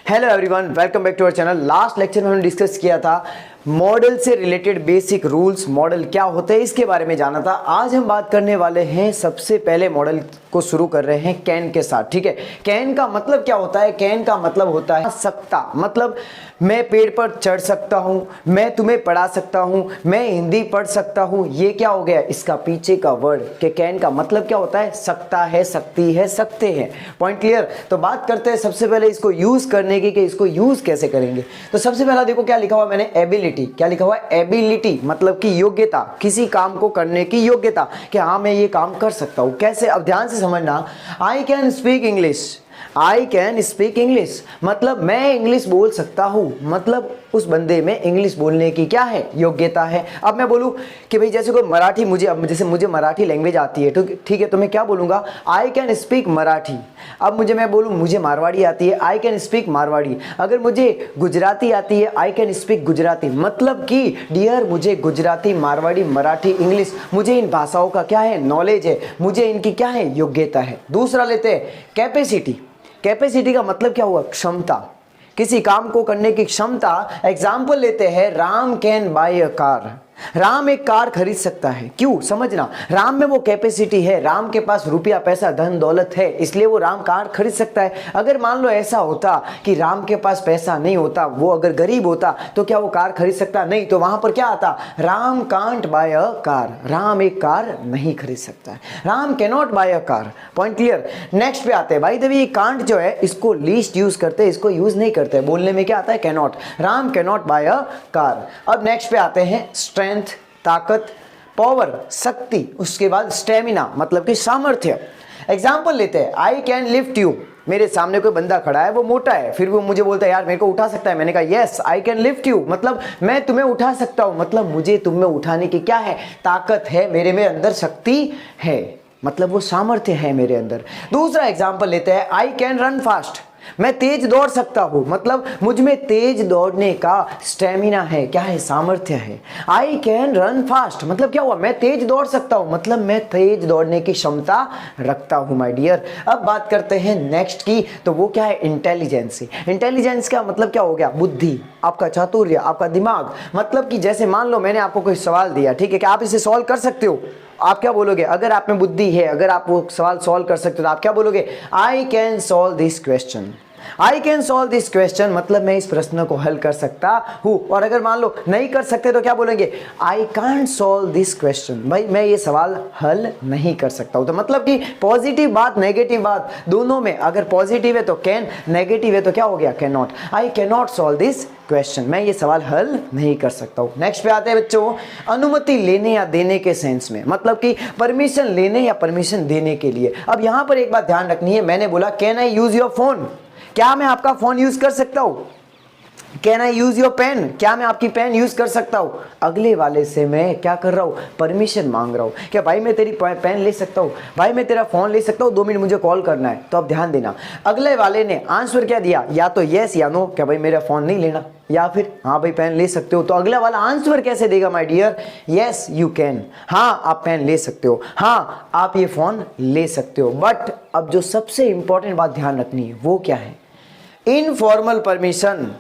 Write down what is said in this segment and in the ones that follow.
Hello everyone, welcome back to our channel. Last lecture में हमने discuss किया था मॉडल से रिलेटेड बेसिक रूल्स, मॉडल क्या होते हैं इसके बारे में जाना था। आज हम बात करने वाले हैं, सबसे पहले मॉडल को शुरू कर रहे हैं कैन के साथ। ठीक है, कैन का मतलब क्या होता है? कैन का मतलब होता है सकता, मतलब मैं पेड़ पर चढ़ सकता हूं, मैं तुम्हें पढ़ा सकता हूं, मैं हिंदी पढ़ सकता हूं। ये क्या हो गया? इसका पीछे का वर्ड कि कैन का मतलब क्या होता है? सकता है, सकती है, सकते हैं। Point clear? तो बात करते हैं सबसे पहले इसको यूज करने की कि इसको यूज कैसे करेंगे। तो सबसे पहला देखो क्या लिखा हुआ मैंने, एबिलिटी। क्या लिखा हुआ है? एबिलिटी मतलब कि योग्यता, किसी काम को करने की योग्यता कि हाँ मैं ये काम कर सकता हूं। कैसे? अब ध्यान से समझना। I can speak English, I can speak English मतलब मैं इंग्लिश बोल सकता हूं, मतलब उस बंदे में इंग्लिश बोलने की क्या है? योग्यता है। अब मैं बोलूं कि भाई जैसे कोई मराठी, जैसे मुझे मराठी लैंग्वेज आती है, तो ठीक है, तो मैं क्या बोलूंगा? I can speak Marathi. अब मैं बोलूं मुझे मारवाड़ी आती है, आई कैन स्पीक मारवाड़ी। अगर मुझे गुजराती आती है, आई कैन स्पीक गुजराती। मतलब कि डियर, मुझे गुजराती, मारवाड़ी, मराठी, इंग्लिश, मुझे इन भाषाओं का क्या है? नॉलेज है, मुझे इनकी क्या है? योग्यता है। दूसरा लेते हैं कैपेसिटी। कैपेसिटी का मतलब क्या हुआ? क्षमता, किसी काम को करने की क्षमता। एग्जाम्पल लेते हैं, Ram can buy a car. Ram एक कार खरीद सकता है। क्यों? समझना, राम में वो कैपेसिटी है, राम के पास रुपया, पैसा, धन दौलत है, इसलिए वो राम कार खरीद सकता है। अगर मान लो ऐसा होता कि राम के पास पैसा नहीं होता, वो अगर गरीब होता, तो क्या वो कार खरीद सकता? नहीं। तो वहां पर क्या आता? Ram can't buy a car. Ram एक कार नहीं खरीद सकता है, Ram can not buy a car. Point clear? Next पे आते हैं भाई, देखिए कांट जो है इसको लीस्ट यूज करते हैं, इसको यूज नहीं करते। बोलने में क्या आता है? Can not. Ram can not buy a car. अब नेक्स्ट पे आते हैं स्ट्रेंथ, ताकत, पावर, शक्ति, उसके बाद स्टेमिना मतलब कि सामर्थ्य। एग्जाम्पल लेते हैं, आई कैन लिफ्ट यू। मेरे सामने कोई बंदा खड़ा है, वो मोटा है, फिर वो मुझे बोलता है यार मेरे को उठा सकता है। मैंने कहा yes I can lift you, मतलब मैं तुम्हें उठा सकता हूं, मतलब मुझे तुम में उठाने की क्या है? ताकत है, मेरे में अंदर शक्ति है, मतलब वो सामर्थ्य है मेरे अंदर। दूसरा एग्जाम्पल लेते हैं, आई कैन रन फास्ट। मैं तेज दौड़ सकता हूं, मतलब मुझ में तेज दौड़ने का स्टेमिना है, क्या है? सामर्थ्य है। आई कैन रन फास्ट मतलब क्या हुआ? मैं तेज दौड़ सकता हूं, मतलब मैं तेज दौड़ने की क्षमता रखता हूं माय डियर। अब बात करते हैं नेक्स्ट की, तो वो क्या है? इंटेलिजेंस। इंटेलिजेंस का मतलब क्या हो गया? बुद्धि, आपका चातुर्य, आपका दिमाग। मतलब कि जैसे मान लो मैंने आपको कोई सवाल दिया, ठीक है, कि आप इसे सॉल्व कर सकते हो। आप क्या बोलोगे? अगर आप में बुद्धि है, अगर आप वो सवाल सॉल्व कर सकते हो, तो आप क्या बोलोगे? I can solve this question. I can solve this question मतलब मैं इस प्रश्न को हल कर सकता हूं। और अगर मान लो नहीं कर सकते तो क्या बोलेंगे? I can't solve this question, भाई मैं ये सवाल हल नहीं कर सकता हूं। तो मतलब कि पॉजिटिव बात, नेगेटिव बात, दोनों में अगर पॉजिटिव है तो कैन, नेगेटिव है तो क्या हो गया? Can not. I can not solve this question, मैं ये सवाल हल नहीं कर सकता हूं। नेक्स्ट पे आते हैं बच्चों, अनुमति लेने या देने के सेंस में, मतलब कि परमिशन लेने या परमिशन देने के लिए। अब यहां पर एक बात ध्यान रखनी है, मैंने बोला can I use your phone, क्या मैं आपका फोन यूज कर सकता हूं? Can I use your pen, क्या मैं आपकी पेन यूज कर सकता हूं? अगले वाले से मैं क्या कर रहा हूं? परमिशन मांग रहा हूं। क्या भाई मैं तेरी पेन ले सकता हूं? भाई मैं तेरा फोन ले सकता हूं? 2 मिनट मुझे कॉल करना है। तो अब ध्यान देना, अगले वाले ने आंसर क्या दिया? या तो यस या नो, क्या भाई मेरा फोन नहीं लेना, या फिर हाँ भाई पेन ले सकते हो। तो अगला वाला आंसर कैसे देगा my dear? Yes you can, हाँ आप पेन ले सकते हो, हाँ आप ये फोन ले सकते हो। बट अब जो सबसे इंपॉर्टेंट बात ध्यान रखनी है वो क्या है? Informal permission.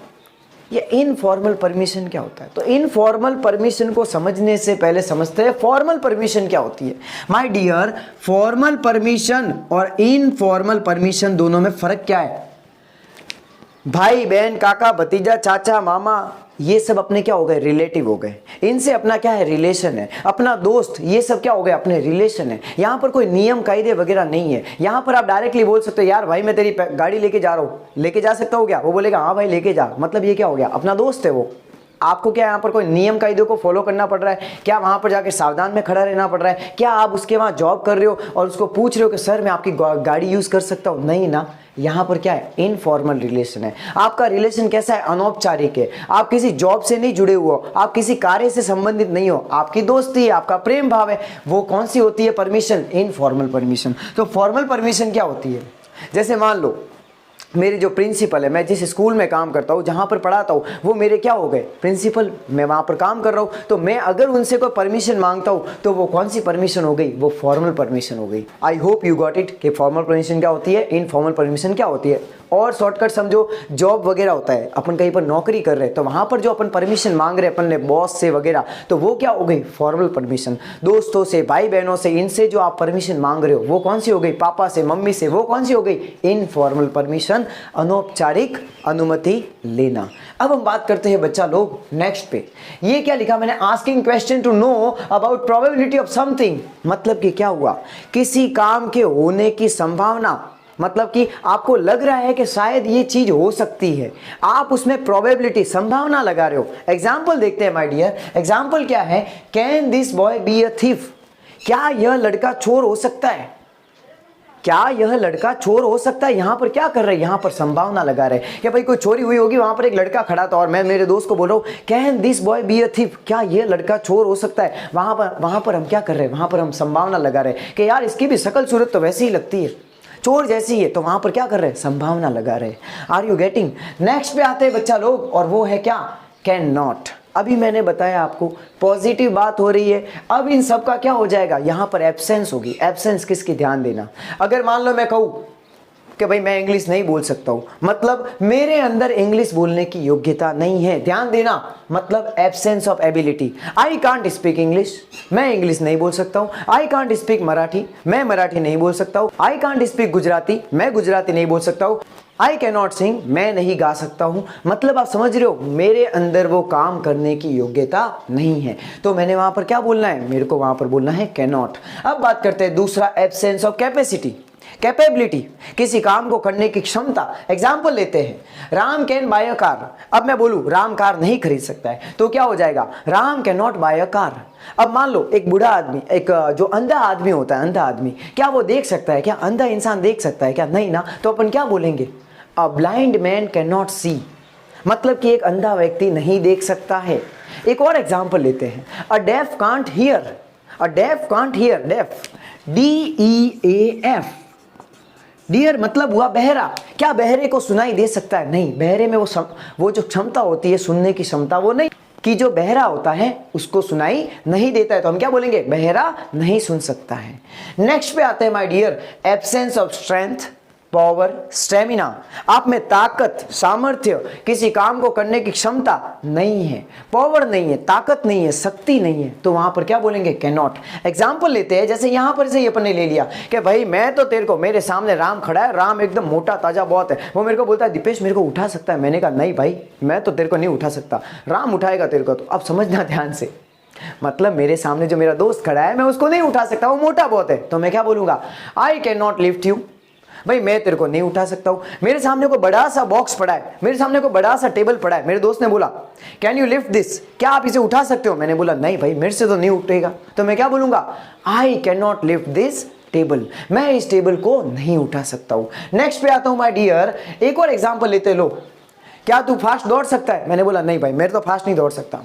ये इनफॉर्मल परमिशन क्या होता है? तो इनफॉर्मल परमिशन को समझने से पहले समझते हैं फॉर्मल परमिशन क्या होती है। माय डियर, फॉर्मल परमिशन और इनफॉर्मल परमिशन दोनों में फर्क क्या है? भाई बहन, काका भतीजा, चाचा मामा, ये सब अपने क्या हो गए? रिलेटिव हो गए। इनसे अपना क्या है? रिलेशन है। अपना दोस्त, ये सब क्या हो गए? अपने रिलेशन है। यहाँ पर कोई नियम कायदे वगैरह नहीं है। यहाँ पर आप डायरेक्टली बोल सकते हो यार भाई मैं तेरी गाड़ी लेके जा रहा हूँ, लेके जा सकता हूँ क्या? वो बोलेगा हाँ भाई लेके जा, मतलब ये क्या हो गया? अपना दोस्त है वो। आपको क्या यहाँ पर कोई नियम कायदे को फॉलो करना पड़ रहा है? क्या वहां पर जाकर सावधान में खड़ा रहना पड़ रहा है? क्या आप उसके वहां जॉब कर रहे हो और उसको पूछ रहे हो कि सर मैं आपकी गाड़ी यूज कर सकता हूं? नहीं ना। यहाँ पर क्या है? इनफॉर्मल रिलेशन है। आपका रिलेशन कैसा है? अनौपचारिक है। आप किसी जॉब से नहीं जुड़े हुए हो, आप किसी कार्य से संबंधित नहीं हो, आपकी दोस्ती है, आपका प्रेम भाव है। वो कौन सी होती है परमिशन? Informal permission. तो फॉर्मल परमिशन क्या होती है? जैसे मान लो मेरे जो प्रिंसिपल है, मैं जिस स्कूल में काम करता हूँ, जहाँ पर पढ़ाता हूँ, वो मेरे क्या हो गए? प्रिंसिपल। मैं वहाँ पर काम कर रहा हूँ, तो मैं अगर उनसे कोई परमिशन मांगता हूँ तो वो कौन सी परमिशन हो गई? वो फॉर्मल परमिशन हो गई। I hope you got it कि फॉर्मल परमिशन क्या होती है, इनफॉर्मल परमिशन क्या होती है। और शॉर्टकट समझो जॉब वगैरह होता है, अपन कहीं पर नौकरी कर रहे हैं तो वहां पर जो अपन परमिशन मांग रहे हैं अपन ने बॉस से वगैरह, तो वो क्या हो गई फॉर्मल परमिशन। दोस्तों से, भाई बहनों से, इनसे जो आप परमिशन मांग रहे हो वो कौन सी हो गई, पापा से, मम्मी से, वो कौन सी हो गई इनफॉर्मल परमिशन, अनौपचारिक अनुमति लेना। अब हम बात करते हैं बच्चा लोग नेक्स्ट पे, ये क्या लिखा मैंने, asking question to know about probability of something. मतलब कि क्या हुआ, किसी काम के होने की संभावना, मतलब कि आपको लग रहा है कि शायद ये चीज हो सकती है, आप उसमें प्रोबेबिलिटी संभावना लगा रहे हो। एग्जाम्पल देखते हैं माय डियर, एग्जाम्पल क्या है, can this boy be a thief, क्या यह लड़का चोर हो सकता है, क्या यह लड़का चोर हो सकता है। यहां पर क्या कर रहे हैं, यहां पर संभावना लगा रहे हैं कि भाई कोई चोरी हुई होगी, वहां पर एक लड़का खड़ा था और मैं मेरे दोस्त को बोल रहा हूं can this boy be a thief, क्या यह लड़का चोर हो सकता है। वहां पर हम क्या कर रहे हैं, वहां पर हम संभावना लगा रहे हैं कि यार इसकी भी शकल सूरत तो वैसी ही लगती है, चोर जैसी है, तो वहां पर क्या कर रहे हैं, संभावना लगा रहे हैं। Are you getting. नेक्स्ट पे आते हैं बच्चा लोग, और वो है क्या, कैन नॉट। अभी मैंने बताया आपको पॉजिटिव बात हो रही है, अब इन सब का क्या हो जाएगा, यहां पर एब्सेंस होगी। एब्सेंस किसकी, ध्यान देना। अगर मान लो मैं कहूं कि भाई मैं इंग्लिश नहीं बोल सकता हूं, मतलब मेरे अंदर इंग्लिश बोलने की योग्यता नहीं है, ध्यान देना, मतलब absence of ability. I can't speak English, मैं इंग्लिश नहीं बोल सकता हूं। आई कांट स्पीक मराठी, मैं मराठी नहीं बोल सकता हूं। आई कांट स्पीक गुजराती, मैं गुजराती नहीं बोल सकता हूं। आई कैन नॉट सिंग, मैं नहीं गा सकता हूं। मतलब आप समझ रहे हो, मेरे अंदर वो काम करने की योग्यता नहीं है, तो मैंने वहां पर क्या बोलना है, मेरे को वहां पर बोलना है कैन नॉट। अब बात करते हैं दूसरा, एब्सेंस ऑफ कैपेसिटी, कैपेबिलिटी, किसी काम को करने की क्षमता। एग्जाम्पल लेते हैं, Ram can buy a car. अब मैं बोलूं राम कार नहीं खरीद सकता है, तो क्या हो जाएगा, Ram can not buy a car. अब मान लो एक बूढ़ा आदमी, एक जो अंधा आदमी होता है, अंधा आदमी, क्या वो देख सकता है, क्या अंधा इंसान देख सकता है क्या, नहीं ना, तो अपन क्या बोलेंगे, a blind man can not see, मतलब कि एक अंधा व्यक्ति नहीं देख सकता है। एक और एग्जाम्पल लेते हैं, a deaf can't hear, a deaf can't hear, deaf DEAF, dear मतलब हुआ बहरा। क्या बहरे को सुनाई दे सकता है, नहीं, बहरे में वो जो क्षमता होती है सुनने की क्षमता, वो नहीं, कि जो बहरा होता है उसको सुनाई नहीं देता है, तो हम क्या बोलेंगे, बहरा नहीं सुन सकता है। नेक्स्ट पे आते हैं my dear, absence of strength, power, stamina, आप में ताकत, सामर्थ्य, किसी काम को करने की क्षमता नहीं है, पावर नहीं है, ताकत नहीं है, शक्ति नहीं है, तो वहां पर क्या बोलेंगे, कैन नॉट। एग्जाम्पल लेते हैं, जैसे यहां पर से अपन ने ले लिया कि भाई मैं तो तेरे को, मेरे सामने राम खड़ा है, राम एकदम मोटा ताजा बहुत है, वो मेरे को बोलता है दीपेश मेरे को उठा सकता है, मैंने कहा नहीं भाई मैं तो तेरे को नहीं उठा सकता, राम उठाएगा तेरे को। तो अब समझना ध्यान से, मतलब मेरे सामने जो मेरा दोस्त खड़ा है मैं उसको नहीं उठा सकता, वो मोटा बहुत है, तो मैं क्या बोलूंगा, I can not lift you, भाई मैं तेरे को नहीं उठा सकता हूं। मेरे सामने को बड़ा सा बॉक्स पड़ा है, मेरे सामने को बड़ा सा टेबल पड़ा है, मेरे दोस्त ने बोला कैन यू लिफ्ट दिस, क्या आप इसे उठा सकते हो, मैंने बोला नहीं भाई मेरे से तो नहीं उठेगा, तो मैं क्या बोलूंगा, I can not lift this table, मैं इस टेबल को नहीं उठा सकता हूं। नेक्स्ट पे आता हूं माय डियर, एक और एग्जांपल लेते लो, क्या तू फास्ट दौड़ सकता है, मैंने बोला नहीं भाई मैं तो फास्ट नहीं दौड़ सकता,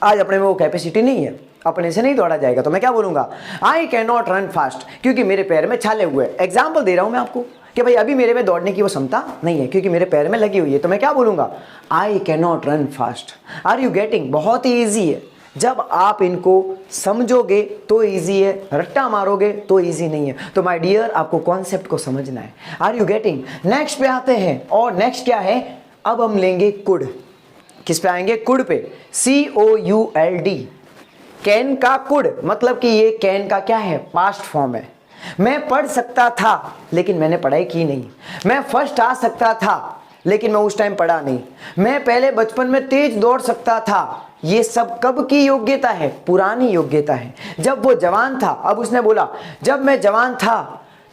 आज अपने में वो कैपेसिटी नहीं है, अपने से नहीं दौड़ा जाएगा, तो मैं क्या बोलूंगा, I can not run fast, क्योंकि मेरे पैर में छाले हुए। एग्जाम्पल दे रहा हूं मैं आपको कि भाई अभी मेरे में दौड़ने की वो क्षमता नहीं है क्योंकि मेरे पैर में लगी हुई है, तो मैं क्या बोलूंगा, I can not run fast. Are you getting. बहुत ही ईजी है, जब आप इनको समझोगे तो ईजी है, रट्टा मारोगे तो ईजी नहीं है। तो माय डियर आपको कॉन्सेप्ट को समझना है। Are you getting. नेक्स्ट पे आते हैं, और नेक्स्ट क्या है, अब हम लेंगे कुड। किस पे आएंगे, कुड पे, COULD, कैन का कुड, मतलब कि ये कैन का क्या है, पास्ट फॉर्म है। मैं पढ़ सकता था लेकिन मैंने पढ़ाई की नहीं, मैं फर्स्ट आ सकता था लेकिन मैं उस टाइम पढ़ा नहीं, मैं पहले बचपन में तेज दौड़ सकता था, ये सब कब की योग्यता है, पुरानी योग्यता है, जब वो जवान था। अब उसने बोला जब मैं जवान था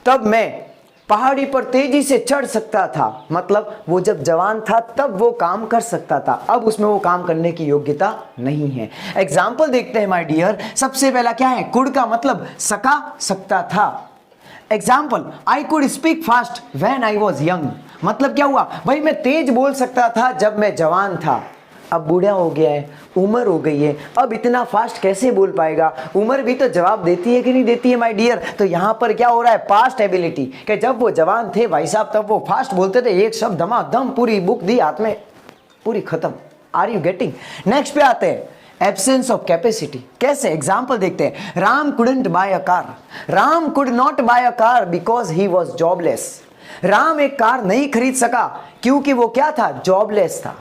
तब मैं पहाड़ी पर तेजी से चढ़ सकता था, मतलब वो जब जवान था तब वो काम कर सकता था, अब उसमें वो काम करने की योग्यता नहीं है। एग्जाम्पल देखते हैं माय डियर। सबसे पहला क्या है, कुड का मतलब सका, सकता था। Example, I could speak fast when I was young, मतलब क्या हुआ, भाई मैं तेज बोल सकता था जब मैं जवान था। अब बूढ़ा हो गया है, उम्र हो गई है, अब इतना फास्ट कैसे बोल पाएगा, उम्र भी तो जवाब देती है कि नहीं देती है माय डियर। तो यहाँ पर क्या हो रहा है, पास्ट एबिलिटी, कि जब वो जवान थे भाई साहब तब वो फास्ट बोलते थे, एक शब्द धमाधम पूरी बुक दी हाथ में, पूरी खत्म। Are you getting. नेक्स्ट पे आते हैं, एब्सेंस ऑफ कैपेसिटी। कैसे, एग्जाम्पल देखते हैं। Ram couldn't buy a car, Ram could not buy a car because he was jobless. Ram एक कार नहीं खरीद सका क्योंकि वो क्या था, जॉबलेस था।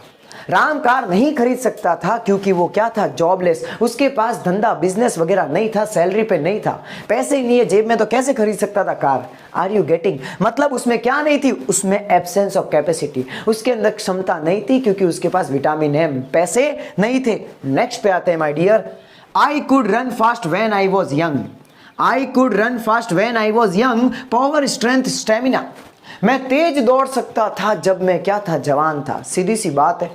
राम कार नहीं खरीद सकता था क्योंकि वो क्या था, जॉबलेस। उसके पास धंधा बिजनेस वगैरह नहीं था, सैलरी पे नहीं था, पैसे ही नहीं है जेब में, तो कैसे खरीद सकता था कार। Are you getting? मतलब उसमें क्या नहीं थी, उसमें एब्सेंस ऑफ कैपेसिटी, उसके अंदर क्षमता नहीं थी क्योंकि उसके पास विटामिन है, पैसे नहीं थे। नेक्स्ट पे आते हैं my dear. I could run fast when I was young. I could run fast when I was young, power strength stamina. मैं तेज दौड़ सकता था जब मैं क्या था, जवान था। सीधी सी बात है,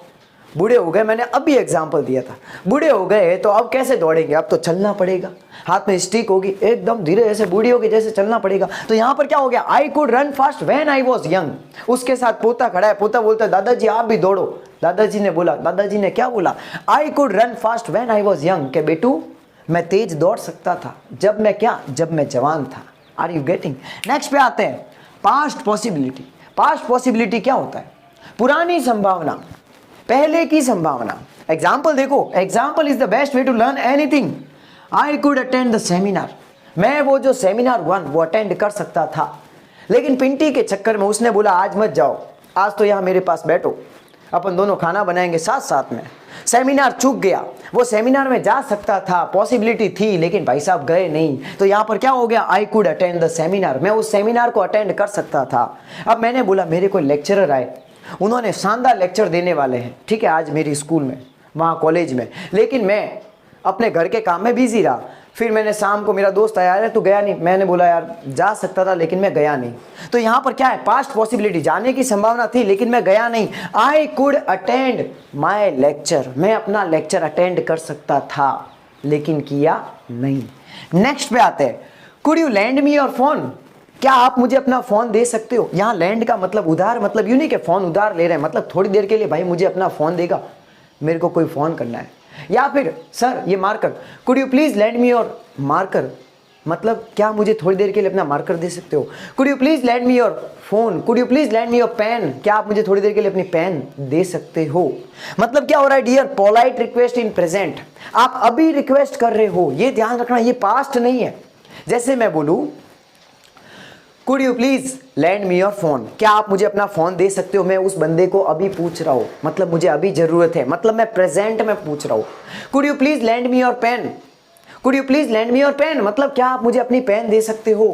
बूढ़े हो गए, मैंने अभी एग्जांपल दिया था, बूढ़े हो गए तो अब कैसे दौड़ेंगे, अब तो चलना पड़ेगा, हाथ में स्टिक होगी, एकदम धीरे ऐसे बूढ़ियों के जैसे चलना पड़ेगा। तो यहां पर क्या हो गया, आई could run fast when I was young. उसके साथ पोता खड़ा है, पोता बोलता है दादाजी आप भी दौड़ो। दादाजी ने बोला, दादाजी ने क्या बोला, आई could run fast when I was young, के बेटू मैं तेज दौड़ सकता था जब मैं क्या, जब मैं जवान था। Are you getting? नेक्स्ट पे आते हैं, पास्ट पॉसिबिलिटी। पास्ट पॉसिबिलिटी क्या होता है, पुरानी संभावना, पहले की संभावना। एग्जाम्पल देखो, example is the best way to learn anything. I could attend the seminar, मैं वो जो सेमिनार 1 वो अटेंड कर सकता था, लेकिन पिंटी के चक्कर में उसने बोला आज मत जाओ, आज तो यहाँ मेरे पास बैठो, अपन दोनों खाना बनाएंगे साथ साथ में। सेमिनार चूक गया, वो सेमिनार में जा सकता था, पॉसिबिलिटी थी, लेकिन भाई साहब गए नहीं। तो यहाँ पर क्या हो गया, आई कुड अटेंड द सेमिनार, मैं उस सेमिनार को अटेंड कर सकता था। अब मैंने बोला मेरे कोई लेक्चरर आए, उन्होंने शानदार लेक्चर देने वाले हैं, ठीक है, आज मेरी स्कूल में, वहाँ कॉलेज में, लेकिन मैं अपने घर के काम में बिजी रहा। फिर मैंने शाम को, मेरा दोस्त आया, यार तू गया नहीं, मैंने बोला यार जा सकता था लेकिन मैं गया नहीं। तो यहाँ पर क्या है, पास्ट पॉसिबिलिटी, जाने की संभावना थी लेकिन मैं गया नहीं। आई कुड अटेंड माई लेक्चर, मैं अपना लेक्चर अटेंड कर सकता था लेकिन किया नहीं। नेक्स्ट पे आते हैं, could you land me your phone, क्या आप मुझे अपना फोन दे सकते हो। यहाँ लैंड का मतलब उधार, मतलब यूं नहीं कि फोन उधार ले रहे हैं, मतलब थोड़ी देर के लिए भाई मुझे अपना फोन देगा, मेरे को कोई फोन करना है। या फिर सर ये marker, could you please lend me your marker, मतलब क्या मुझे थोड़ी देर के लिए अपना मार्कर दे सकते हो। Could you please lend me your phone, could you please lend me your pen, क्या आप मुझे थोड़ी देर के लिए अपनी पेन दे सकते हो। मतलब क्या हो रहा है dear, polite request in present, आप अभी रिक्वेस्ट कर रहे हो, ये ध्यान रखना, ये पास्ट नहीं है। जैसे मैं बोलूं could you please lend me your phone, क्या आप मुझे अपना फोन दे सकते हो, मैं उस बंदे को अभी पूछ रहा हूं, मतलब मुझे अभी जरूरत है, मतलब मैं प्रेजेंट में पूछ रहा हूं। Could you please lend me your pen, could you please lend me your pen, मतलब क्या आप मुझे अपनी पेन दे सकते हो।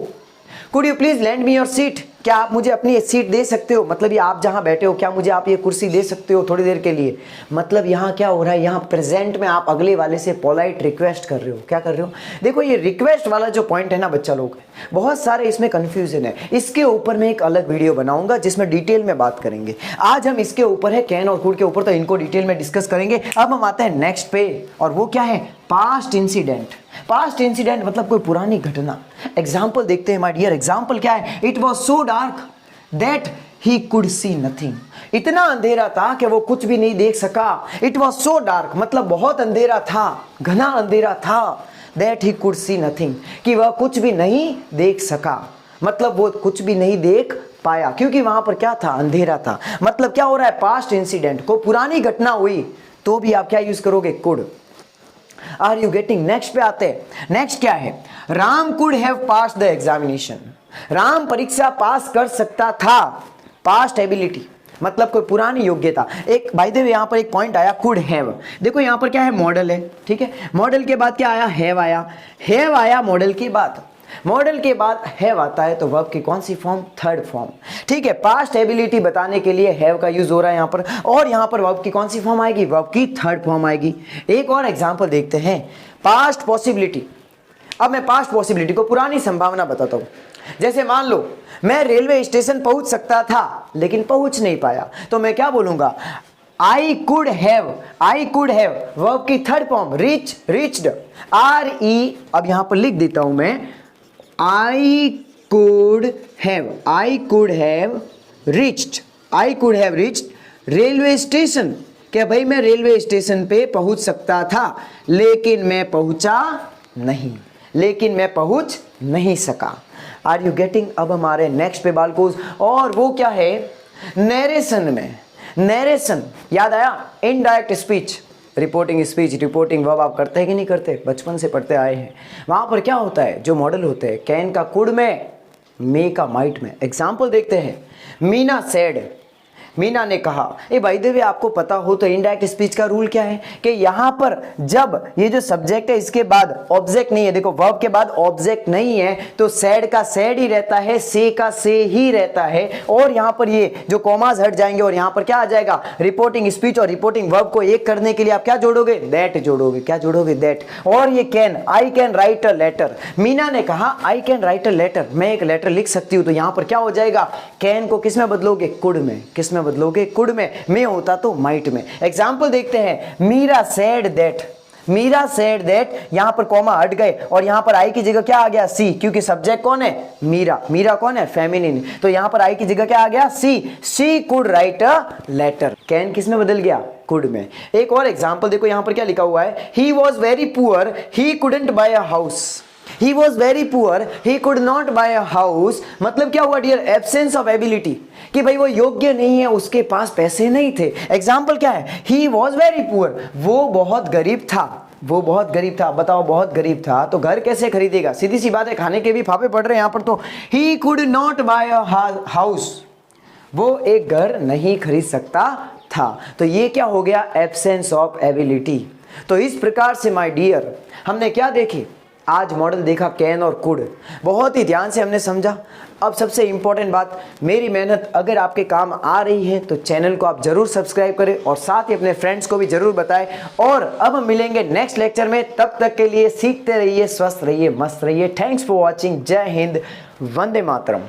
Could you please lend me your seat, क्या आप मुझे अपनी सीट दे सकते हो, मतलब ये आप जहां बैठे हो, क्या मुझे आप ये कुर्सी दे सकते हो थोड़ी देर के लिए। मतलब यहाँ क्या हो रहा है, यहाँ प्रेजेंट में आप अगले वाले से पोलाइट रिक्वेस्ट कर रहे हो। क्या कर रहे हो, देखो ये रिक्वेस्ट वाला जो पॉइंट है ना बच्चा लोग, बहुत सारे इसमें कंफ्यूजन है, इसके ऊपर मैं एक अलग वीडियो बनाऊंगा जिसमें डिटेल में बात करेंगे। आज हम इसके ऊपर है कैन और कुड के ऊपर, तो इनको डिटेल में डिस्कस करेंगे। अब हम आते हैं नेक्स्ट पे, और वो क्या है, पास्ट इंसिडेंट। पास्ट इंसिडेंट मतलब कोई पुरानी घटना। एग्जाम्पल देखते हैं माय डियर, एग्जाम्पल क्या है, it was so dark that he could see nothing, इतना अंधेरा था कि वो कुछ भी नहीं देख सका। इट वॉज सो डार्क मतलब बहुत अंधेरा था, घना अंधेरा था, that he could see nothing कि वह कुछ भी नहीं देख सका, मतलब वो कुछ भी नहीं देख पाया क्योंकि वहां पर क्या था, अंधेरा था। मतलब क्या हो रहा है, पास्ट इंसिडेंट को पुरानी घटना हुई तो भी आप क्या यूज करोगे, could. Are you getting? Next पे आते हैं, नेक्स्ट क्या है, Ram could have pass the examination, Ram परीक्षा पास कर सकता था। पास्ट एबिलिटी मतलब कोई पुरानी योग्यता। एक बाय द वे यहाँ पर एक पॉइंट आया, कुड हैव, देखो यहाँ पर क्या है, मॉडल है, ठीक है, मॉडल के बाद क्या आया, हैव आया, हैव आया मॉडल के बाद, मॉडल के बाद हैव आता है तो वर्ब की कौन सी फॉर्म, थर्ड फॉर्म, ठीक है। पास्ट एबिलिटी बताने के लिए हैव का यूज हो रहा है यहाँ पर, और यहाँ पर वर्ब की कौन सी फॉर्म आएगी, वर्ब की थर्ड फॉर्म आएगी। एक और एग्जांपल देखते हैं, पास्ट पॉसिबिलिटी। अब मैं पास्ट पॉसिबिलिटी को पुरानी संभावना बताता हूँ। जैसे मान लो मैं रेलवे स्टेशन पहुंच सकता था लेकिन पहुंच नहीं पाया, तो मैं क्या बोलूंगा, I could have, I could have verb की third form, reach, reached, R E, अब यहां पर लिख देता हूं मैं, I could have, I could have reached, I could have reached railway station, क्या भाई मैं रेलवे स्टेशन पे पहुंच सकता था लेकिन मैं पहुंचा नहीं, लेकिन मैं पहुंच नहीं सका। Are you getting? अब हमारे नेक्स्ट पे बालकोज, और वो क्या है, नरेशन में, नरेशन याद आया, indirect speech, reporting speech, reporting verb आप करते हैं कि नहीं करते, बचपन से पढ़ते आए हैं। वहां पर क्या होता है, जो मॉडल होते हैं, कैन का कुड में, मे का माइट में। एग्जाम्पल देखते हैं, मीना सेड, मीना ने कहा। बाय द वे आपको पता हो तो इनडायरेक्ट स्पीच का रूल क्या है कि यहां पर जब ये जो सब्जेक्ट है इसके बाद ऑब्जेक्ट नहीं है, देखो वर्ब के बाद ऑब्जेक्ट नहीं है तो सैड का सैड ही रहता है, से का से ही रहता है, और यहां पर ये जो कॉमास हट जाएंगे और यहां पर क्या आ जाएगा, रिपोर्टिंग स्पीच और रिपोर्टिंग वर्ब को एक करने के लिए आप क्या जोड़ोगे, दैट जोड़ोगे। क्या जोड़ोगे, दैट। और ये can, I can write a letter, Meena ने कहा I can write a letter, मैं एक लेटर लिख सकती हूं, तो यहां पर क्या हो जाएगा, कैन को किस में बदलोगे, कुड में। किस में बदलोगे, कुड में। मैं होता तो माइट में। एग्जाम्पल देखते हैं, Meera said that, Meera said that, यहां पर कॉमा हट गए और यहां पर आई की जगह क्या आ गया, सी, क्योंकि सब्जेक्ट कौन है, मीरा। मीरा कौन है, फेमिनिन, तो यहां पर आई की जगह क्या आ गया, she could write a letter. Can किस में बदल गया, कुड में। एक और एग्जाम्पल देखो, यहां पर क्या लिखा हुआ है, he was very poor he couldn't buy a house. He was very poor, he could not buy a house। मतलब क्या हुआ डियर, एब्सेंस ऑफ एबिलिटी, कि भाई वो योग्य नहीं है, उसके पास पैसे नहीं थे। एग्जाम्पल क्या है, he was very poor, वो बहुत गरीब था, वो बहुत गरीब था। बताओ बहुत गरीब था तो घर कैसे खरीदेगा, सीधी सी बात है, खाने के भी फाफे पड़ रहे हैं यहाँ पर। तो he could not buy a house, वो एक घर नहीं खरीद सकता था। तो ये क्या हो गया, एब्सेंस ऑफ एबिलिटी। तो इस प्रकार से माय डियर हमने क्या देखे, आज मॉडल देखा कैन और कुड, बहुत ही ध्यान से हमने समझा। अब सबसे इंपॉर्टेंट बात, मेरी मेहनत अगर आपके काम आ रही है तो चैनल को आप जरूर सब्सक्राइब करें और साथ ही अपने फ्रेंड्स को भी जरूर बताएं। और अब हम मिलेंगे नेक्स्ट लेक्चर में, तब तक के लिए सीखते रहिए, स्वस्थ रहिए, मस्त रहिए। Thanks for watching. जय हिंद, वंदे मातरम।